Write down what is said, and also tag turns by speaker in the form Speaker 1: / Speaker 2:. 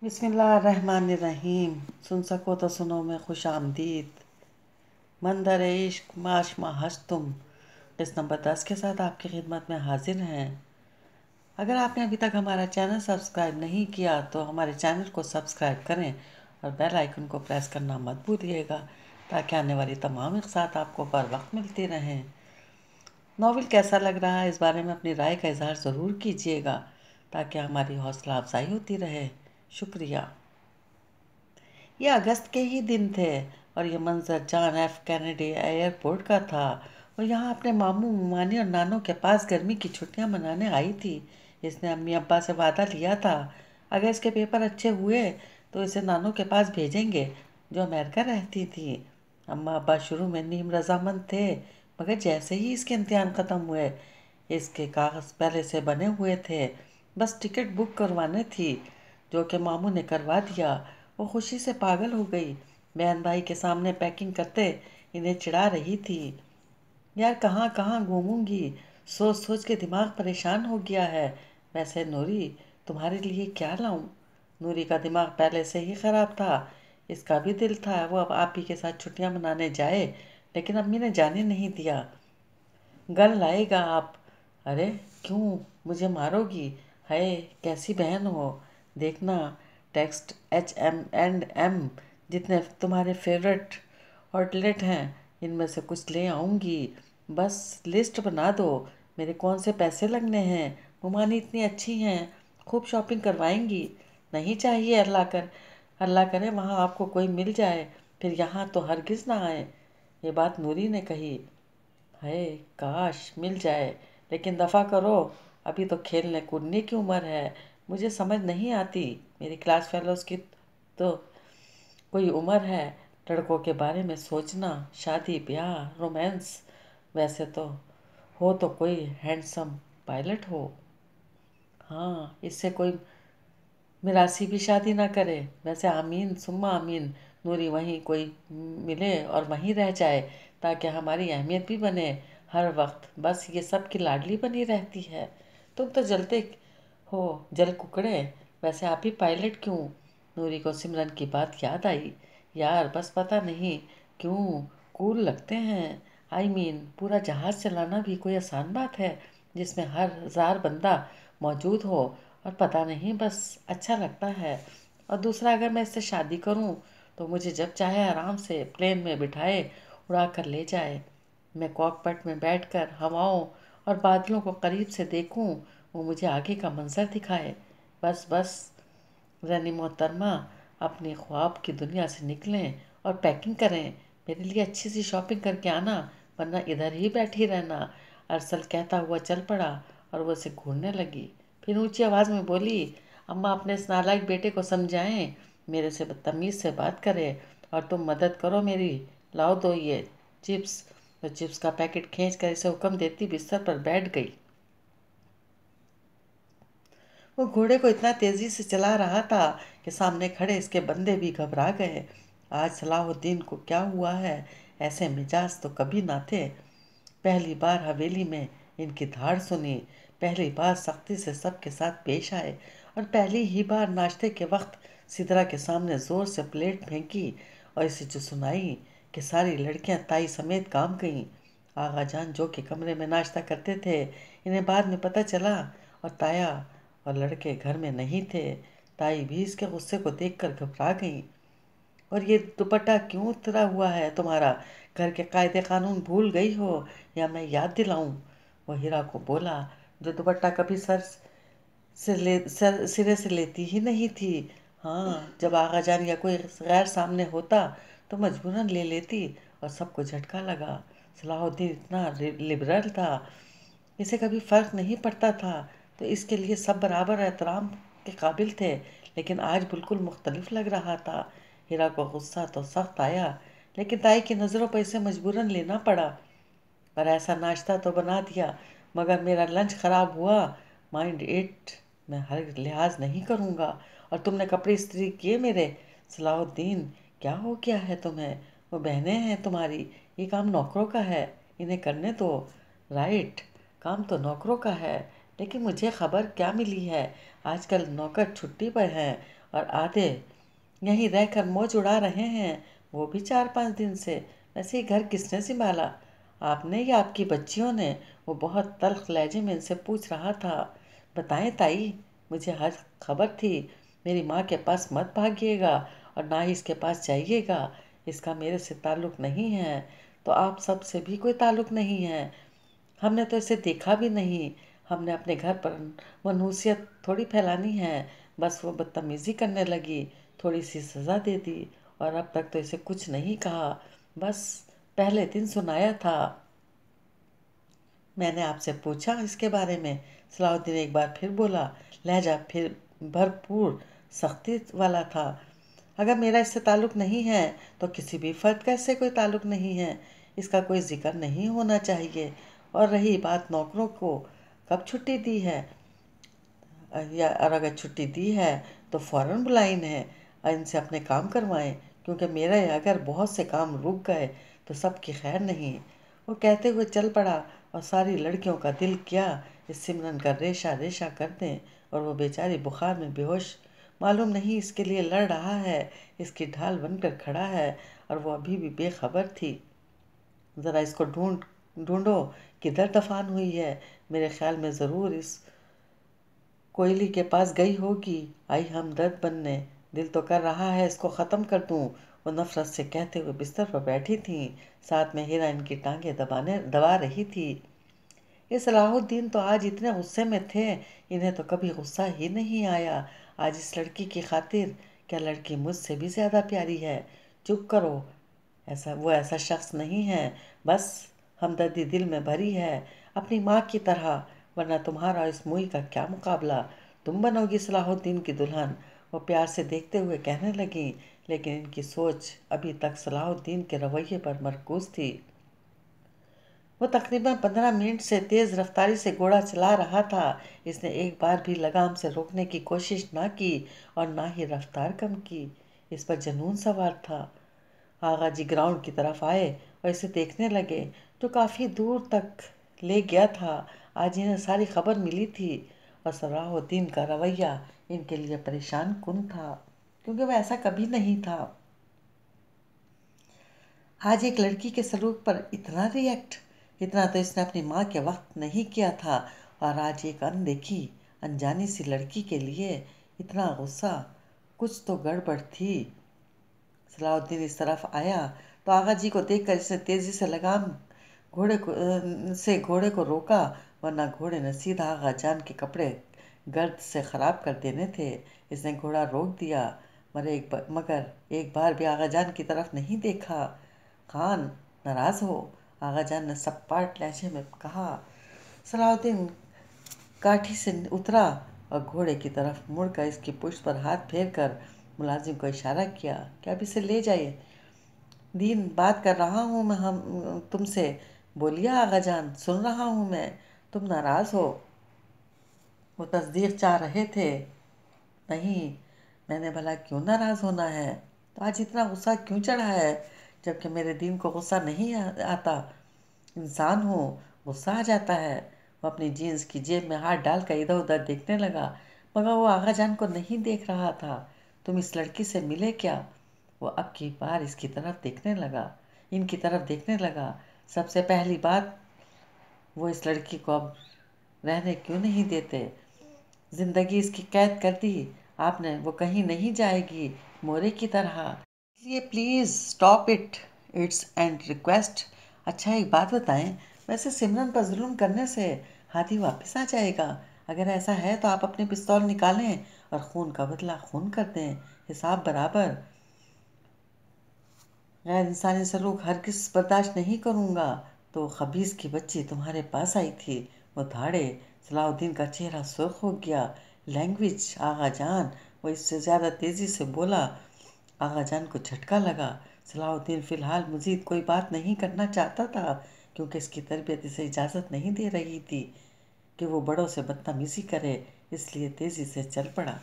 Speaker 1: بسم اللہ الرحمن الرحیم۔ سن سکو تو سنو میں خوش آمدید۔ مندر عشق ماش ما ہست تم قسط نمبر 10 کے ساتھ آپ کی خدمت میں حاضر ہیں۔ اگر آپ نے ابھی تک ہمارا چینل سبسکرائب نہیں کیا تو ہمارے چینل کو سبسکرائب کریں اور بیل آئیکن کو پریس کرنا مت بھولیے گا تاکہ آنے والی تمام اقساط آپ کو بر وقت ملتی رہیں۔ ناول کیسا لگ رہا ہے اس بارے میں اپنی رائے کا اظہار ضرور کیجیے گا تاکہ ہماری حوصلہ افزائی ہوتی رہے۔ شکریہ۔ یہ اگست کے ہی دن تھے اور یہ منظر جان ایف کینیڈی ایئرپورٹ کا تھا۔ وہ یہاں اپنے ماموں ممانی اور نانوں کے پاس گرمی کی چھٹیاں منانے آئی تھی۔ اس نے امی ابا سے وعدہ لیا تھا اگر اس کے پیپر اچھے ہوئے تو اسے نانوں کے پاس بھیجیں گے جو امریکہ رہتی تھی۔ اماں ابا شروع میں نیم رضامند تھے مگر جیسے ہی اس کے امتحان ختم ہوئے اس کے کاغذ پہلے سے بنے ہوئے تھے، بس ٹکٹ بک کروانے تھی جو کہ ماموں نے کروا دیا۔ وہ خوشی سے پاگل ہو گئی۔ بہن بھائی کے سامنے پیکنگ کرتے انہیں چڑھا رہی تھی۔ یار کہاں کہاں گھوموں گی، سوچ سوچ کے دماغ پریشان ہو گیا ہے۔ ویسے نوری تمہارے لیے کیا لاؤں؟ نوری کا دماغ پہلے سے ہی خراب تھا۔ اس کا بھی دل تھا وہ اب آپ ہی کے ساتھ چھٹیاں منانے جائے لیکن امی نے جانے نہیں دیا۔ گن لائے گا آپ؟ ارے کیوں مجھے مارو گی؟ ہائے کیسی بہن ہو۔ دیکھنا text H M and M جتنے تمہارے فیورٹ آؤٹلیٹ ہیں ان میں سے کچھ لے آؤں گی، بس لسٹ بنا دو میرے کون سے پیسے لگنے ہیں۔ ممانی اتنی اچھی ہیں، خوب شاپنگ کروائیں گی۔ نہیں چاہیے، اللہ کرے وہاں آپ کو کوئی مل جائے، پھر یہاں تو ہرگز نہ آئے۔ یہ بات نوری نے کہی۔ ہائے کاش مل جائے، لیکن دفع کرو، ابھی تو کھیلنے کودنے کی عمر ہے۔ مجھے سمجھ نہیں آتی، میری کلاس فیلوز کی تو کوئی عمر ہے لڑکوں کے بارے میں سوچنا، شادی بیاہ رومانس۔ ویسے تو ہو تو کوئی ہینڈسم پائلٹ ہو۔ ہاں اس سے کوئی میراثی بھی شادی نہ کرے۔ ویسے آمین ثم آمین، نوری وہیں کوئی ملے اور وہیں رہ جائے تاکہ ہماری اہمیت بھی بنے ہر وقت، بس یہ سب کی لاڈلی بنی رہتی ہے۔ تم تو جلتے ہو جل ککڑے، ویسے آپ ہی پائلٹ کیوں؟ نوری کو سمرن کی بات یاد آئی۔ یار بس پتہ نہیں کیوں کول لگتے ہیں۔ پورا جہاز چلانا بھی کوئی آسان بات ہے جس میں 1000 بندہ موجود ہو، اور پتہ نہیں بس اچھا لگتا ہے۔ اور دوسرا اگر میں اس سے شادی کروں تو مجھے جب چاہے آرام سے پلین میں بٹھائے اڑا کر لے جائے، میں کاکپٹ میں بیٹھ کر ہواؤں اور بادلوں کو قریب سے دیکھوں، وہ مجھے آگے کا منظر دکھائے۔ بس بس رانی محترمہ اپنی خواب کی دنیا سے نکلیں اور پیکنگ کریں، میرے لیے اچھی سی شاپنگ کر کے آنا ورنہ ادھر ہی بیٹھی رہنا۔ ارسل کہتا ہوا چل پڑا اور وہ اسے گھورنے لگی، پھر اونچی آواز میں بولی، اماں اپنے اس نالائق بیٹے کو سمجھائیں میرے سے بدتمیز سے بات کرے اور تم مدد کرو میری، لاؤ دو یہ چپس۔ وہ چپس کا پیکٹ کھینچ کر اسے حکم دیتی بستر پر بیٹھ گئی۔ وہ گھوڑے کو اتنا تیزی سے چلا رہا تھا کہ سامنے کھڑے اس کے بندے بھی گھبرا گئے۔ آج صلاح الدین کو کیا ہوا ہے؟ ایسے مزاج تو کبھی نہ تھے۔ پہلی بار حویلی میں ان کی دھاڑ سنی، پہلی بار سختی سے سب کے ساتھ پیش آئے، اور پہلی ہی بار ناشتے کے وقت سدرا کے سامنے زور سے پلیٹ پھینکی اور اسے جو سنائی کہ ساری لڑکیاں تائی سمیت کام گئیں۔ آغا جان جو کہ کمرے میں ناشتہ کرتے تھے انہیں بعد میں پتہ چلا، اور تایا اور لڑکے گھر میں نہیں تھے۔ تائی بھی اس کے غصے کو دیکھ کر گھبرا گئیں۔ اور یہ دوپٹہ کیوں اترا ہوا ہے تمہارا؟ گھر کے قاعدے قانون بھول گئی ہو یا میں یاد دلاؤں؟ وہ ہیرا کو بولا جو دوپٹہ کبھی سرے سے لیتی ہی نہیں تھی۔ ہاں جب آغا جان یا کوئی غیر سامنے ہوتا تو مجبوراً لے لیتی، اور سب کو جھٹکا لگا۔ صلاح الدین اتنا لبرل تھا، اسے کبھی فرق نہیں پڑتا تھا، تو اس کے لیے سب برابر احترام کے قابل تھے، لیکن آج بالکل مختلف لگ رہا تھا۔ ہیرا کو غصہ تو سخت آیا لیکن تائی کی نظروں پر اسے مجبوراً لینا پڑا۔ اور ایسا ناشتہ تو بنا دیا مگر میرا لنچ خراب ہوا، مائنڈ اٹ، میں ہر لحاظ نہیں کروں گا۔ اور تم نے کپڑے استری کیے میرے؟ صلاح الدین کیا ہو گیا ہے تمہیں؟ وہ بہنیں ہیں تمہاری، یہ کام نوکروں کا ہے، انہیں کرنے دو۔ رائٹ، کام تو نوکروں کا ہے، لیکن مجھے خبر کیا ملی ہے آج کل نوکر چھٹی پر ہیں اور آدھے یہیں رہ کر موج اڑا رہے ہیں، وہ بھی 4-5 دن سے۔ ویسے ہی گھر کس نے سنبھالا؟ آپ نے یا آپ کی بچیوں نے؟ وہ بہت تلخ لہجے میں ان سے پوچھ رہا تھا۔ بتائیں تائی، مجھے ہر خبر تھی۔ میری ماں کے پاس مت بھاگیے گا اور نہ ہی اس کے پاس جائیے گا۔ اس کا میرے سے تعلق نہیں ہے، تو آپ سب سے بھی کوئی تعلق نہیں ہے۔ ہم نے تو اسے دیکھا بھی نہیں۔ ہم نے اپنے گھر پر منحوسیت تھوڑی پھیلانی ہے۔ بس وہ بدتمیزی کرنے لگی، تھوڑی سی سزا دے دی، اور اب تک تو اسے کچھ نہیں کہا، بس پہلے دن سنایا تھا۔ میں نے آپ سے پوچھا اس کے بارے میں، صلاح الدین ایک بار پھر بولا۔ لہجہ پھر بھرپور سختی والا تھا۔ اگر میرا اس سے تعلق نہیں ہے تو کسی بھی فرد کا اس سے کوئی تعلق نہیں ہے۔ اس کا کوئی ذکر نہیں ہونا چاہیے۔ اور رہی بات نوکروں کو کب چھٹی دی ہے، اور اگر چھٹی دی ہے تو فوراً بلائیں انہیں اور ان سے اپنے کام کروائیں، کیونکہ میرے اگر بہت سے کام رک گئے تو سب کی خیر نہیں۔ وہ کہتے ہوئے چل پڑا اور ساری لڑکیوں کا دل کیا اس سمرن کا ریشہ ریشہ کر دیں، اور وہ بیچاری بخار میں بے ہوش، معلوم نہیں اس کے لیے لڑ رہا ہے، اس کی ڈھال بن کر کھڑا ہے، اور وہ ابھی بھی بے خبر تھی۔ ذرا اس کو ڈھونڈو، کدھر دفن ہوئی ہے؟ میرے خیال میں ضرور اس کوئلی کے پاس گئی ہوگی۔ آئی ہمدرد بننے، دل تو کر رہا ہے اس کو ختم کر دوں۔ وہ نفرت سے کہتے ہوئے بستر پر بیٹھی تھیں، ساتھ میں ہیرا ان کی ٹانگیں دبا رہی تھی۔ یہ صلاح الدین تو آج اتنے غصے میں تھے، انہیں تو کبھی غصہ ہی نہیں آیا۔ آج اس لڑکی کی خاطر، کیا لڑکی مجھ سے بھی زیادہ پیاری ہے؟ چپ کرو، وہ ایسا شخص نہیں ہے، بس ہمدردی دل میں بھری ہے، اپنی ماں کی طرح، ورنہ تمہارا اس موئی کا کیا مقابلہ؟ تم بنو گی صلاح الدین کی دلہن۔ وہ پیار سے دیکھتے ہوئے کہنے لگیں، لیکن ان کی سوچ ابھی تک صلاح الدین کے رویے پر مرکوز تھی۔ وہ تقریباً 15 منٹ سے تیز رفتاری سے گھوڑا چلا رہا تھا۔ اس نے ایک بار بھی لگام سے روکنے کی کوشش نہ کی اور نہ ہی رفتار کم کی۔ اس پر جنون سوار تھا۔ آغا جی گراؤنڈ کی طرف آئے اور اسے دیکھنے لگے، جو کافی دور تک لے گیا تھا۔ آج انہیں ساری خبر ملی تھی، اور صلاح الدین کا رویہ ان کے لیے پریشان کن تھا، کیونکہ وہ ایسا کبھی نہیں تھا۔ آج ایک لڑکی کے سلوک پر اتنا ریئیکٹ، اتنا تو اس نے اپنی ماں کے وقت نہیں کیا تھا، اور آج ایک اندیکھی انجانی سی لڑکی کے لیے اتنا غصہ، کچھ تو گڑبڑ تھی۔ صلاح الدین اس طرف آیا تو آغا جی کو دیکھ کر اس نے تیزی سے لگام گھوڑے کو روکا، ورنہ گھوڑے نے سیدھا آغا جان کے کپڑے گرد سے خراب کر دینے تھے۔ اس نے گھوڑا روک دیا، مگر ایک بار بھی آغا جان کی طرف نہیں دیکھا۔ خان ناراض ہو؟ آغا جان نے سپاٹ لہجے میں کہا۔ صلاح الدین کاٹھی سے اترا اور گھوڑے کی طرف مڑ کر اس کی پشت پر ہاتھ پھیر کر ملازم کو اشارہ کیا کہ اب اسے لے جائیے۔ دین بات کر رہا ہوں میں تم سے، بولیے آغا جان، سن رہا ہوں میں۔ تم ناراض ہو؟ وہ تصدیق چاہ رہے تھے۔ نہیں، میں نے بھلا کیوں ناراض ہونا ہے؟ تو آج اتنا غصہ کیوں چڑھا ہے، جبکہ میرے دین کو غصہ نہیں آتا؟ انسان ہوں، غصہ آ جاتا ہے۔ وہ اپنی جینز کی جیب میں ہاتھ ڈال کر ادھر ادھر دیکھنے لگا، مگر وہ آغا جان کو نہیں دیکھ رہا تھا۔ تم اس لڑکی سے ملے کیا؟ وہ اب کی بار اس کی طرف دیکھنے لگا، ان کی طرف دیکھنے لگا۔ سب سے پہلی بات، وہ اس لڑکی کو اب رہنے کیوں نہیں دیتے؟ زندگی اس کی قید کر دی آپ نے، وہ کہیں نہیں جائے گی مورے کی طرح۔ اس لیے please stop it, it's and request. اچھا ایک بات بتائیں، ویسے سمرن پر ظلم کرنے سے ہادی واپس آ جائے گا؟ اگر ایسا ہے تو آپ اپنے پستول نکالیں اور خون کا بدلہ خون کر دیں، حساب برابر۔ غیر انسانی سلوک ہرگز برداشت نہیں کروں گا۔ تو خبیث کی بچی تمہارے پاس آئی تھی، وہ دھاڑے۔ صلاح الدین کا چہرہ سرخ ہو گیا۔ لینگویج آغا جان، وہ اس سے زیادہ تیزی سے بولا۔ آغا جان کو جھٹکا لگا۔ صلاح الدین فی الحال مزید کوئی بات نہیں کرنا چاہتا تھا، کیونکہ اس کی تربیت اسے اجازت نہیں دے رہی تھی کہ وہ بڑوں سے بدتمیزی کرے، اس لیے تیزی سے چل پڑا۔